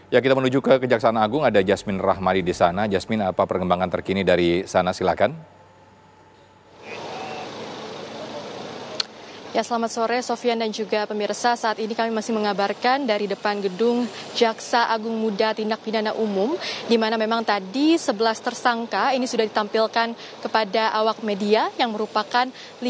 Ya, kita menuju ke Kejaksaan Agung, ada Jasmine Rahmadi di sana. Jasmine, apa perkembangan terkini dari sana? Silakan. Ya, selamat sore Sofian dan juga pemirsa. Saat ini kami masih mengabarkan dari depan gedung Jaksa Agung Muda Tindak Pidana Umum, di mana memang tadi 11 tersangka ini sudah ditampilkan kepada awak media yang merupakan 5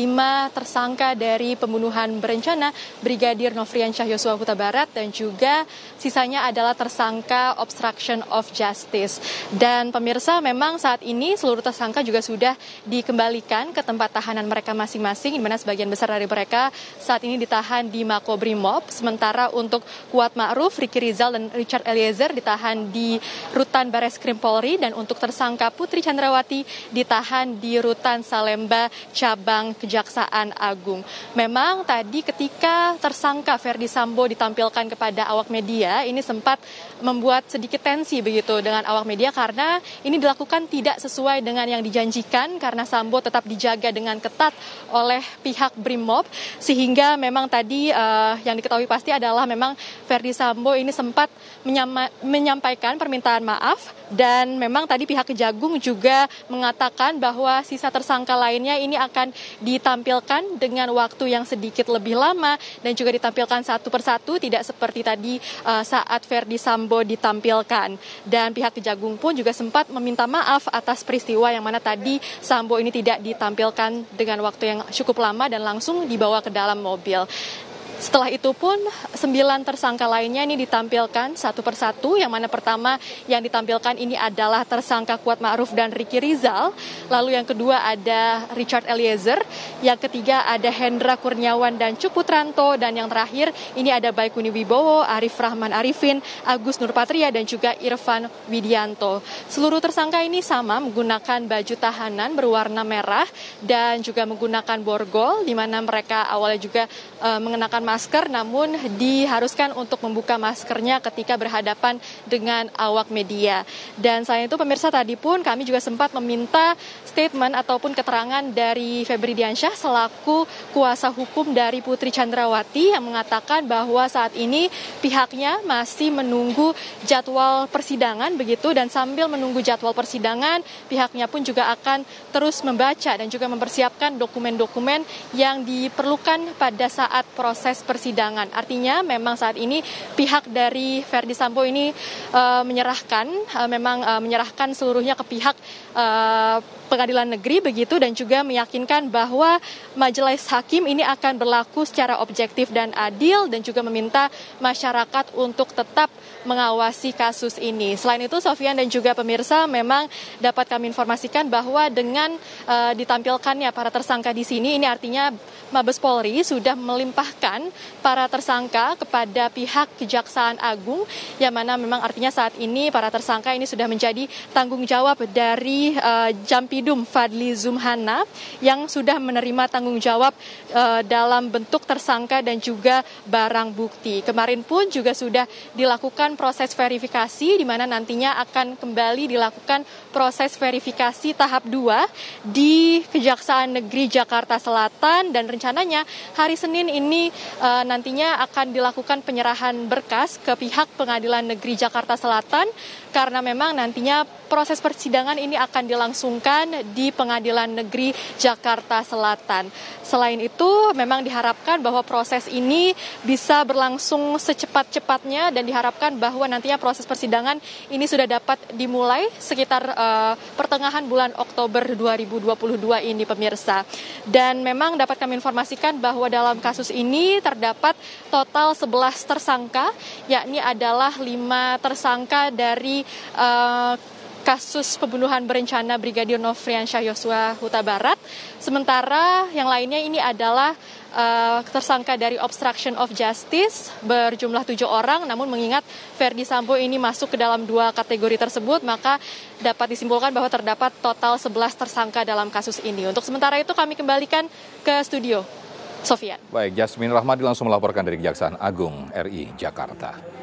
tersangka dari pembunuhan berencana Brigadir Nofriansyah Yosua Huta Barat dan juga sisanya adalah tersangka obstruction of justice. Dan pemirsa, memang saat ini seluruh tersangka juga sudah dikembalikan ke tempat tahanan mereka masing-masing, di mana sebagian besar dari mereka saat ini ditahan di Makobrimob. Sementara untuk Kuat Ma'ruf, Ricky Rizal, dan Richard Eliezer ditahan di Rutan Bareskrim Polri, dan untuk tersangka Putri Chandrawati ditahan di Rutan Salemba Cabang Kejaksaan Agung. Memang tadi ketika tersangka Ferdy Sambo ditampilkan kepada awak media, ini sempat membuat sedikit tensi begitu dengan awak media karena ini dilakukan tidak sesuai dengan yang dijanjikan, karena Sambo tetap dijaga dengan ketat oleh pihak Brimob, sehingga memang tadi yang diketahui pasti adalah memang Ferdy Sambo ini sempat menyampaikan permintaan maaf, dan memang tadi pihak Kejagung juga mengatakan bahwa sisa tersangka lainnya ini akan ditampilkan dengan waktu yang sedikit lebih lama dan juga ditampilkan satu persatu, tidak seperti tadi saat Ferdy Sambo ditampilkan. Dan pihak Kejagung pun juga sempat meminta maaf atas peristiwa yang mana tadi Sambo ini tidak ditampilkan dengan waktu yang cukup lama dan langsung dibawa ke dalam mobil. Setelah itu pun 9 tersangka lainnya ini ditampilkan satu persatu, yang mana pertama yang ditampilkan ini adalah tersangka Kuat Ma'ruf dan Ricky Rizal, lalu yang kedua ada Richard Eliezer, yang ketiga ada Hendra Kurniawan dan Cuk Putranto, dan yang terakhir ini ada Baikuni Wibowo, Arif Rahman Arifin, Agus Nurpatria, dan juga Irfan Widianto. Seluruh tersangka ini sama menggunakan baju tahanan berwarna merah dan juga menggunakan borgol, di mana mereka awalnya juga mengenakan masker, namun diharuskan untuk membuka maskernya ketika berhadapan dengan awak media. Dan selain itu pemirsa, tadi pun kami juga sempat meminta statement ataupun keterangan dari Febri Diansyah selaku kuasa hukum dari Putri Chandrawati, yang mengatakan bahwa saat ini pihaknya masih menunggu jadwal persidangan begitu, dan sambil menunggu jadwal persidangan pihaknya pun juga akan terus membaca dan juga mempersiapkan dokumen-dokumen yang diperlukan pada saat proses persidangan. Artinya memang saat ini pihak dari Ferdy Sambo ini menyerahkan seluruhnya ke pihak Pengadilan Negeri begitu, dan juga meyakinkan bahwa majelis hakim ini akan berlaku secara objektif dan adil, dan juga meminta masyarakat untuk tetap mengawasi kasus ini. Selain itu, Sofian dan juga pemirsa, memang dapat kami informasikan bahwa dengan ditampilkannya para tersangka di sini, ini artinya Mabes Polri sudah melimpahkan para tersangka kepada pihak Kejaksaan Agung, yang mana memang artinya saat ini para tersangka ini sudah menjadi tanggung jawab dari Jampidum Fadli Zumhana, yang sudah menerima tanggung jawab dalam bentuk tersangka dan juga barang bukti. Kemarin pun juga sudah dilakukan proses verifikasi, di mana nantinya akan kembali dilakukan proses verifikasi tahap 2 di Kejaksaan Negeri Jakarta Selatan, dan rencananya hari Senin ini nantinya akan dilakukan penyerahan berkas ke pihak Pengadilan Negeri Jakarta Selatan, karena memang nantinya proses persidangan ini akan dilangsungkan di Pengadilan Negeri Jakarta Selatan. Selain itu, memang diharapkan bahwa proses ini bisa berlangsung secepat-cepatnya, dan diharapkan bahwa nantinya proses persidangan ini sudah dapat dimulai sekitar pertengahan bulan Oktober 2022 ini, pemirsa. Dan memang dapat kami informasikan bahwa dalam kasus ini terdapat total 11 tersangka, yakni adalah 5 tersangka dari kasus pembunuhan berencana Brigadir Nofriansyah Yosua Huta Barat. Sementara yang lainnya ini adalah tersangka dari obstruction of justice berjumlah 7 orang. Namun mengingat Ferdy Sambo ini masuk ke dalam 2 kategori tersebut, maka dapat disimpulkan bahwa terdapat total 11 tersangka dalam kasus ini. Untuk sementara itu kami kembalikan ke studio. Sofian. Baik, Jasmine Rahmadi langsung melaporkan dari Kejaksaan Agung RI Jakarta.